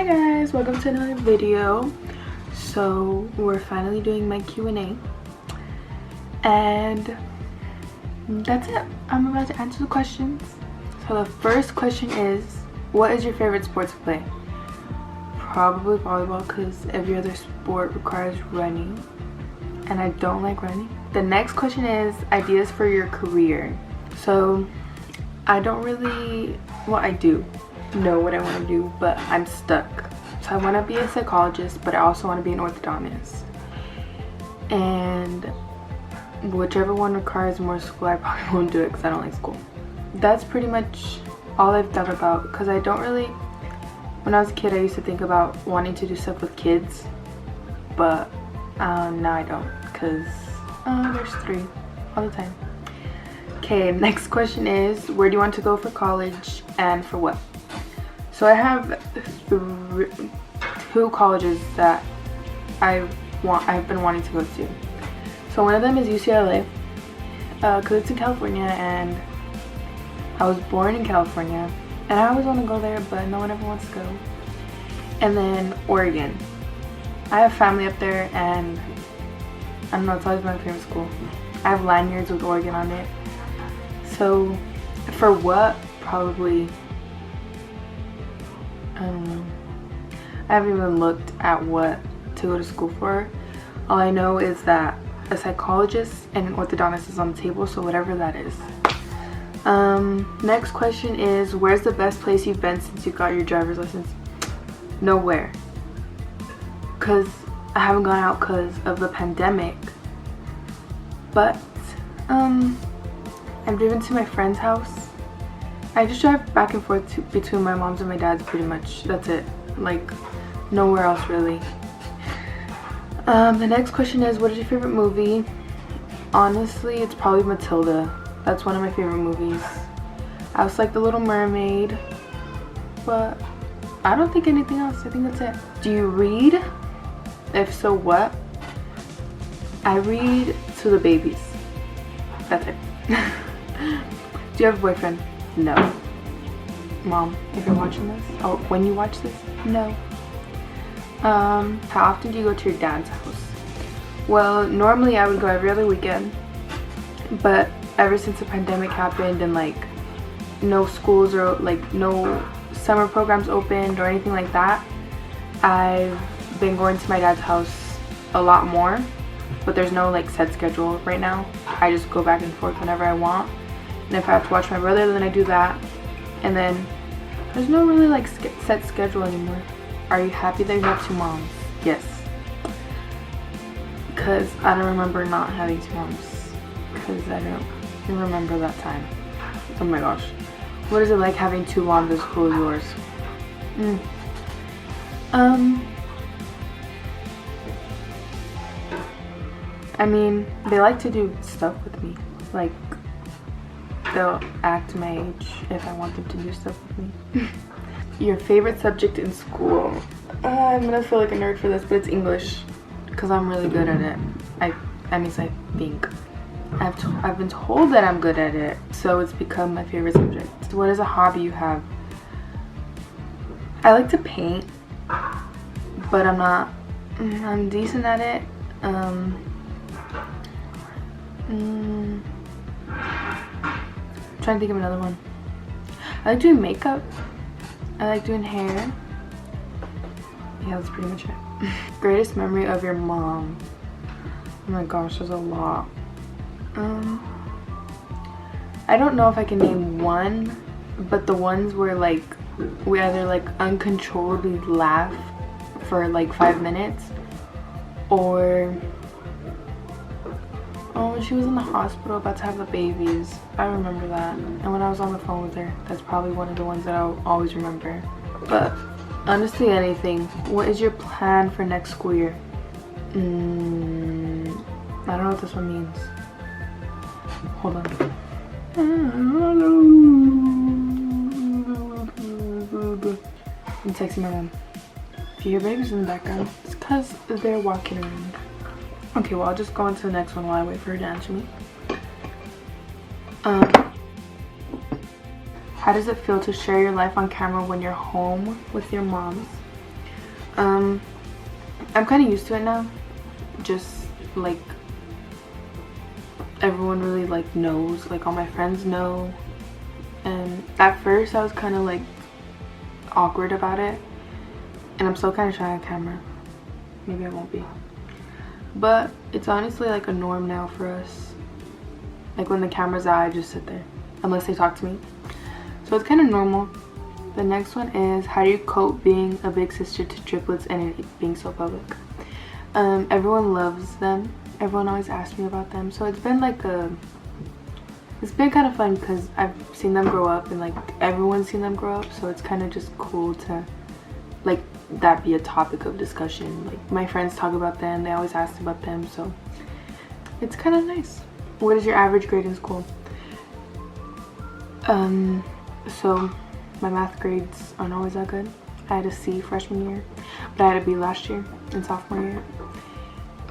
Hi guys, welcome to another video. So we're finally doing my Q&A and that's it. I'm about to answer the questions. So the first question is, what is your favorite sport to play? Probably volleyball because every other sport requires running and I don't like running. The next question is ideas for your career. So I don't really, well, I do know what I want to do, but I'm stuck. So I want to be a psychologist, but I also want to be an orthodontist, and whichever one requires more school, I probably won't do it because I don't like school. That's pretty much all I've thought about, because I don't really, when I was a kid I used to think about wanting to do stuff with kids, but now I don't, because there's 3 all the time. Okay, next question is, where do you want to go for college and for what? So I have 2 colleges that I've been wanting to go to. So one of them is UCLA, because it's in California and I was born in California and I always want to go there, but no one ever wants to go. And then Oregon. I have family up there and I don't know, it's always been my favorite school. I have lanyards with Oregon on it. So for what, probably, I don't know. I haven't even looked at what to go to school for. All I know is that a psychologist and an orthodontist is on the table, so whatever that is. Next question is, where's the best place you've been since you got your driver's license? Nowhere. Because I haven't gone out because of the pandemic. But, I've driven to my friend's house. I just drive back and forth between my mom's and my dad's pretty much. That's it. Like, nowhere else really. The next question is, what is your favorite movie? Honestly, it's probably Matilda. That's one of my favorite movies. I also like The Little Mermaid, but I don't think anything else. I think that's it. Do you read? If so, what? I read to the babies. That's it. Do you have a boyfriend? No. Mom, if you're watching this, oh, when you watch this, no. How often do you go to your dad's house? Well, normally I would go every other weekend, but ever since the pandemic happened and like no schools or like no summer programs opened or anything like that, I've been going to my dad's house a lot more, but there's no like set schedule right now. I just go back and forth whenever I want, and if I have to watch my brother, then I do that. And then there's no really like set schedule anymore. Are you happy that you have 2 moms? Yes, because I don't remember not having 2 moms, because I don't remember that time. Oh my gosh, what is it like having 2 moms as cool as yours? I mean, they like to do stuff with me. Like, they'll act my age if I want them to do stuff with me. Your favorite subject in school? I'm gonna feel like a nerd for this, but it's English, because I'm really good at it. At least I think. I've been told that I'm good at it, so it's become my favorite subject. What is a hobby you have? I like to paint, but I'm decent at it. I'm trying to think of another one. I like doing makeup. I like doing hair. Yeah, that's pretty much it. Greatest memory of your mom? Oh my gosh, there's a lot. I don't know if I can name one, but the ones where like we either like uncontrollably laugh for like 5 minutes, or oh, when she was in the hospital about to have the babies. I remember that. And when I was on the phone with her, that's probably one of the ones that I'll always remember. But honestly, anything. What is your plan for next school year? I don't know what this one means. Hold on. I'm texting my mom. If you hear babies in the background, it's because they're walking around. Okay, well, I'll just go into the next one while I wait for her to answer me. How does it feel to share your life on camera when you're home with your moms? I'm kind of used to it now. Just like everyone really like knows, like all my friends know. And at first I was kind of like awkward about it, and I'm still kind of shy on camera. Maybe I won't be, but it's honestly like a norm now for us. Like when the camera's out, I just sit there unless they talk to me, so it's kind of normal. The next one is, how do you cope being a big sister to triplets and it being so public? Everyone loves them. Everyone always asks me about them, so it's been kind of fun because I've seen them grow up, and like everyone's seen them grow up, so it's kind of just cool to like that be a topic of discussion. Like my friends talk about them, they always ask about them, so it's kind of nice. What is your average grade in school? So my math grades aren't always that good. I had a C freshman year, but I had a B last year in sophomore year.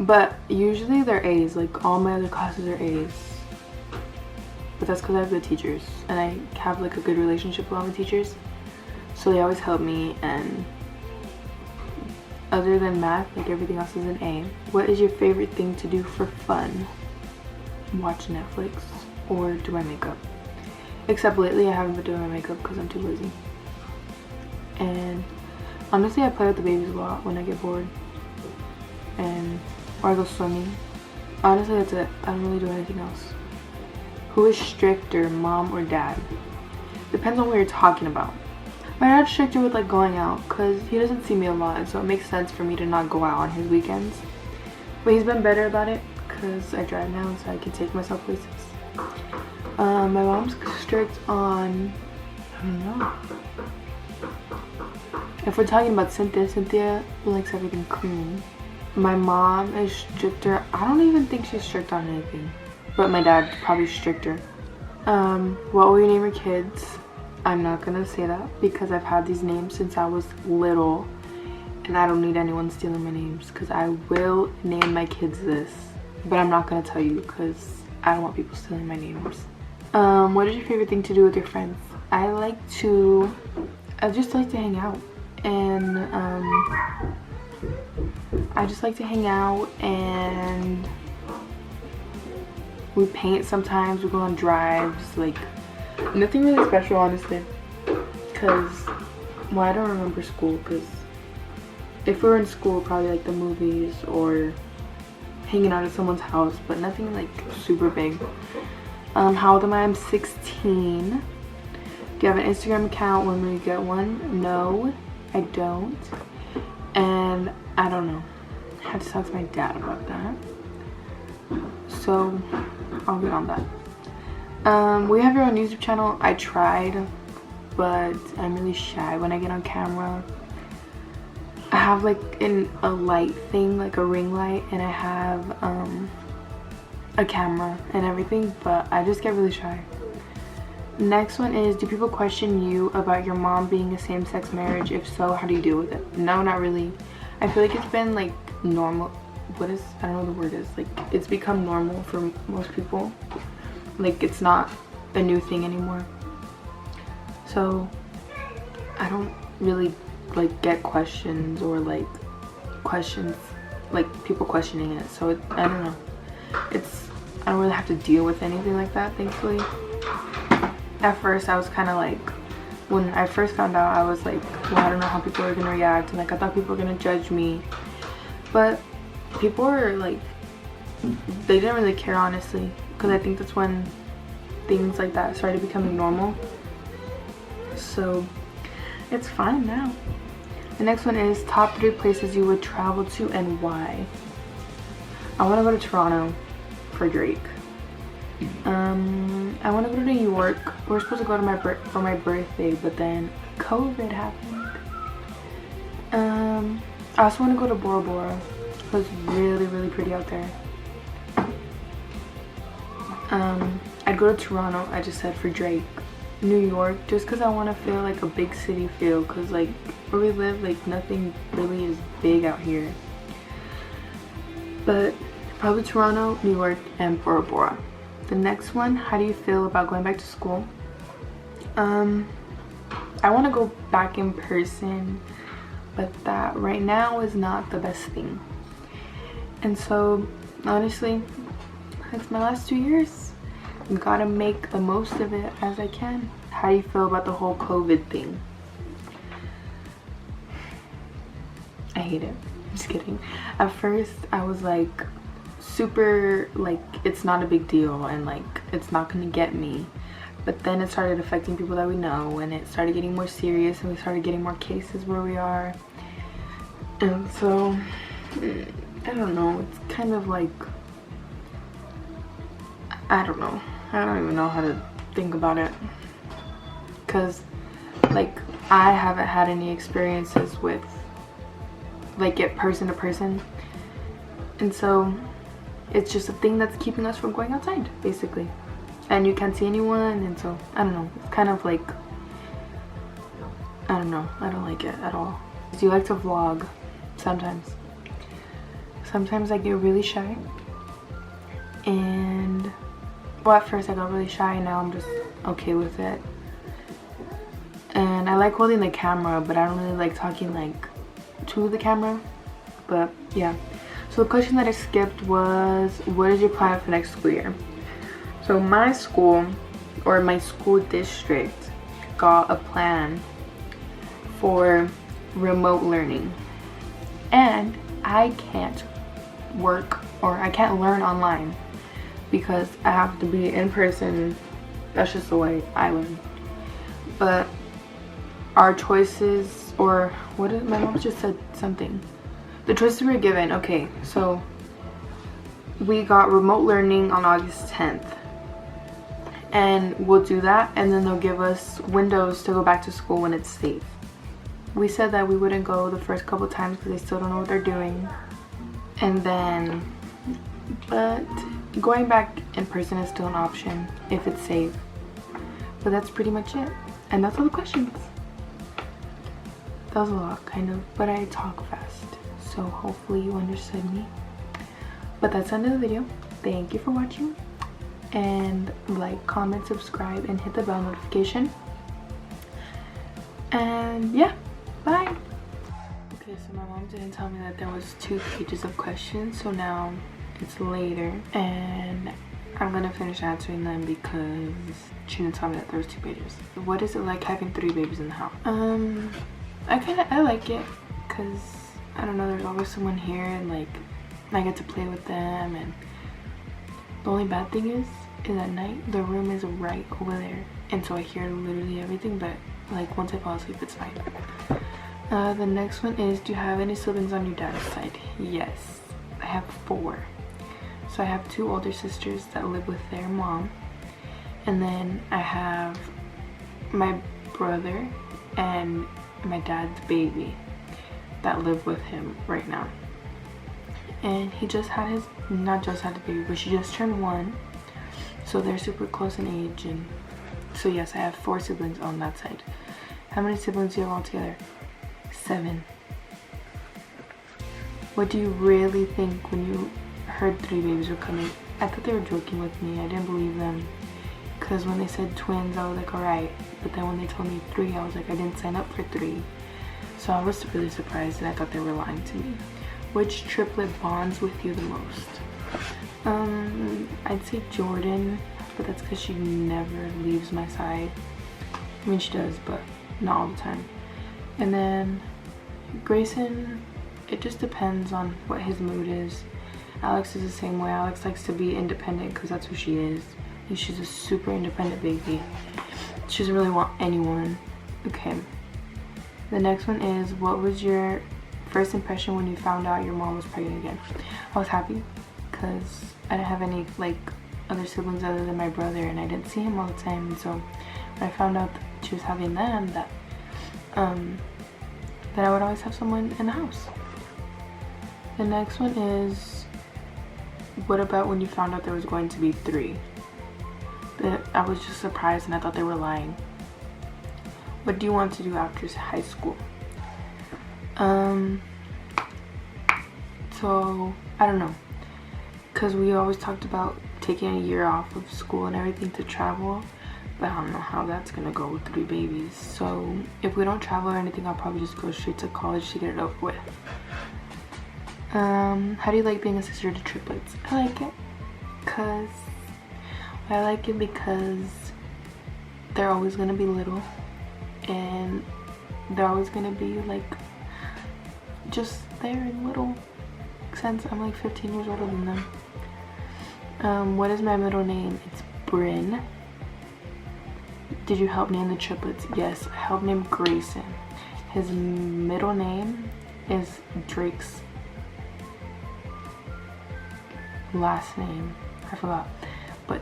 But usually they're A's, like all my other classes are A's. But that's because I have good teachers, and I have like a good relationship with all my teachers, so they always help me. And other than math, like everything else is an A. What is your favorite thing to do for fun? Watch Netflix or do my makeup. Except lately I haven't been doing my makeup because I'm too lazy. And honestly, I play with the babies a lot when I get bored, or I go swimming. Honestly, that's it. I don't really do anything else. Who is stricter, mom or dad? Depends on what you're talking about. My dad's stricter with like going out because he doesn't see me a lot, so it makes sense for me to not go out on his weekends. But he's been better about it because I drive now, so I can take myself places. My mom's strict on, I don't know. If we're talking about Cynthia likes everything clean. My mom is stricter. I don't even think she's strict on anything. But my dad's probably stricter. What will you name your kids? I'm not gonna say that because I've had these names since I was little, and I don't need anyone stealing my names, because I will name my kids this, but I'm not gonna tell you because I don't want people stealing my names. What is your favorite thing to do with your friends? I just like to hang out, and we paint sometimes, we go on drives, like nothing really special honestly, because well, I don't remember school, because if we were in school, probably like the movies or hanging out at someone's house, but nothing like super big. How old am I? I'm 16. Do you have an Instagram account? When will you get one? No, I don't, and I don't know. I had to talk to my dad about that, so I'll get on that. We have your own YouTube channel. I tried, but I'm really shy when I get on camera. I have like a light thing, like a ring light, and I have a camera and everything, but I just get really shy. Next one is, do people question you about your mom being a same-sex marriage? If so, how do you deal with it? No, not really. I feel like it's been like normal. I don't know what the word is. Like it's become normal for most people. Like it's not a new thing anymore. So I don't really like get questions or like people questioning it. So I don't know. I don't really have to deal with anything like that, thankfully. At first I was kind of like, when I first found out, I was like, well, I don't know how people are gonna react, and like I thought people were gonna judge me, but people were like, they didn't really care honestly, because I think that's when things like that started becoming normal. So it's fine now. The next one is, top 3 places you would travel to and why? I want to go to Toronto for Drake. I want to go to New York. We were supposed to go to for my birthday, but then COVID happened. I also want to go to Bora Bora. It was really, really pretty out there. I'd go to Toronto, I just said, for Drake. New York, just because I want to feel like a big city feel, because like where we live, like nothing really is big out here. But probably Toronto, New York, and Bora Bora. The next one, how do you feel about going back to school? I want to go back in person but that right now is not the best thing. And so honestly, it's my last 2 years. Gotta make the most of it as I can. How do you feel about the whole COVID thing? I hate it. I'm just kidding. At first I was like super like it's not a big deal and like it's not gonna get me, but then it started affecting people that we know and it started getting more serious and we started getting more cases where we are. And so I don't know, it's kind of like, I don't know, I don't even know how to think about it, because like I haven't had any experiences with like it person to person, and so it's just a thing that's keeping us from going outside basically, and you can't see anyone, and so I don't know, it's kind of like, I don't know, I don't like it at all. Do you like to vlog? Sometimes I get really shy, and well, at first I got really shy, now I'm just okay with it, and I like holding the camera, but I don't really like talking like to the camera. But yeah, so the question that I skipped was, what is your plan for next school year? So my school, or my school district, got a plan for remote learning, and I can't work or I can't learn online because I have to be in person. That's just the way I learn. But our choices, or what did my mom just said something, the choices we were given, okay, so we got remote learning on August 10th, and we'll do that, and then they'll give us windows to go back to school when it's safe. We said that we wouldn't go the first couple times because they still don't know what they're doing, and then, but going back in person is still an option if it's safe. But that's pretty much it, and that's all the questions. That was a lot, kind of, but I talk fast, so hopefully you understood me. But that's the end of the video. Thank you for watching, and like, comment, subscribe, and hit the bell notification. And yeah, bye. Okay, so my mom didn't tell me that there was 2 pages of questions, so now it's later and I'm gonna finish answering them because she didn't tell me that there was 2 pages. What is it like having 3 babies in the house? I like it because I don't know, there's always someone here and like I get to play with them, and the only bad thing is at night the room is right over there, and so I hear literally everything, but like once I fall asleep it's fine. The next one is, do you have any siblings on your dad's side? Yes, I have 4. So I have 2 older sisters that live with their mom, and then I have my brother and my dad's baby that live with him right now. And he just had his, not just had the baby, but she just turned 1, so they're super close in age. And so yes, I have 4 siblings on that side. How many siblings do you have altogether? 7. What do you really think when you heard 3 babies were coming? I thought they were joking with me. I didn't believe them, because when they said twins I was like, alright, but then when they told me 3 I was like, I didn't sign up for 3. So I was really surprised, and I thought they were lying to me. Which triplet bonds with you the most? I'd say Jordan, but that's because she never leaves my side. I mean, she does, but not all the time. And then Grayson, it just depends on what his mood is. Alex is the same way. Alex likes to be independent because that's who she is. And she's a super independent baby. She doesn't really want anyone. Okay. The next one is, what was your first impression when you found out your mom was pregnant again? I was happy because I didn't have any like other siblings other than my brother, and I didn't see him all the time. And so when I found out that she was having them, that I would always have someone in the house. The next one is, what about when you found out there was going to be 3? I was just surprised, and I thought they were lying. What do you want to do after high school? So I don't know, because we always talked about taking a year off of school and everything to travel, But I don't know how that's gonna go with 3 babies. So if we don't travel or anything, I'll probably just go straight to college to get it over with. How do you like being a sister to triplets? I like it because they're always gonna be little, and they're always gonna be like just there in little sense. I'm like 15 years older than them. What is my middle name? It's Bryn. Did you help name the triplets? Yes, I helped name Grayson. His middle name is Drake's last name. I forgot. But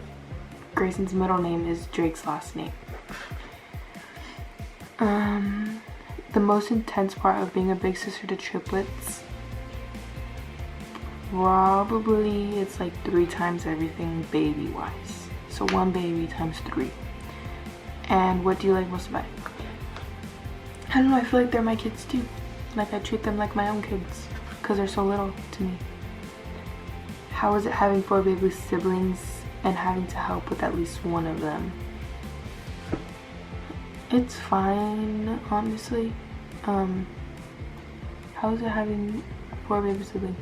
Grayson's middle name is Drake's last name. The most intense part of being a big sister to triplets, probably it's like 3 times everything baby wise. So 1 baby times 3. And what do you like most about it? I don't know, I feel like they're my kids too. Like I treat them like my own kids because they're so little to me. How is it having 4 baby siblings and having to help with at least one of them? It's fine, honestly. How is it having 4 baby siblings?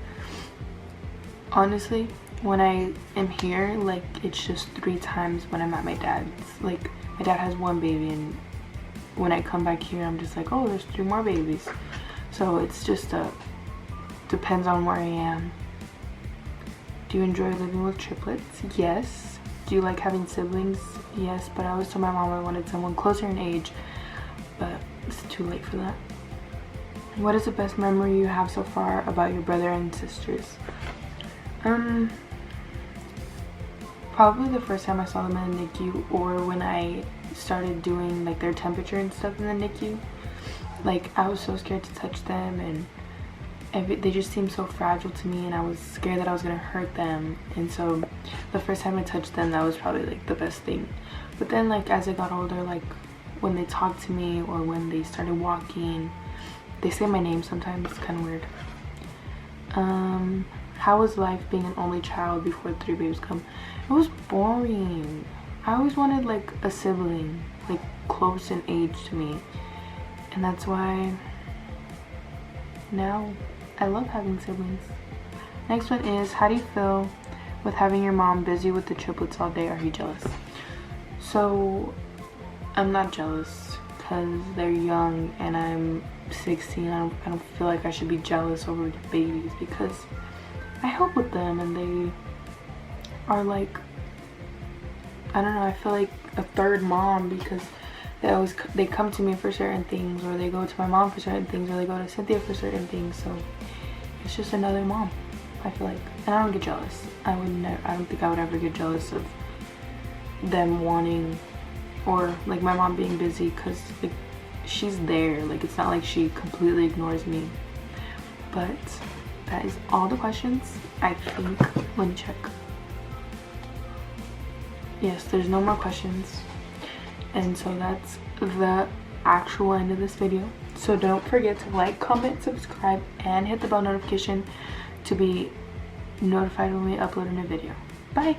Honestly, when I am here, like it's just 3 times when I'm at my dad's. Like my dad has 1 baby, and when I come back here, I'm just like, oh, there's 3 more babies. So it's just depends on where I am. Do you enjoy living with triplets? Yes. Do you like having siblings? Yes, but I always told my mom I wanted someone closer in age, but it's too late for that. What is the best memory you have so far about your brother and sisters? Probably the first time I saw them in the NICU, or when I started doing like their temperature and stuff in the NICU. Like I was so scared to touch them, and they just seemed so fragile to me, and I was scared that I was gonna hurt them. And so the first time I touched them, that was probably like the best thing. But then like as I got older, like when they talked to me or when they started walking, they say my name sometimes. It's kind of weird. How was life being an only child before 3 babies come? It was boring. I always wanted like a sibling, like close in age to me, and that's why now I love having siblings. Next one is, how do you feel with having your mom busy with the triplets all day? Are you jealous? So I'm not jealous because they're young and I'm 16. I don't feel like I should be jealous over the babies because I help with them, and they are like, I don't know, I feel like a third mom because they come to me for certain things, or they go to my mom for certain things, or they go to Cynthia for certain things. So it's just another mom, I feel like. And I don't get jealous. I don't think I would ever get jealous of them wanting, or like my mom being busy, because like she's there. Like it's not like she completely ignores me. But that is all the questions, I think. Let me check. Yes, there's no more questions. And so that's the actual end of this video. So don't forget to like, comment, subscribe, and hit the bell notification to be notified when we upload a new video. Bye!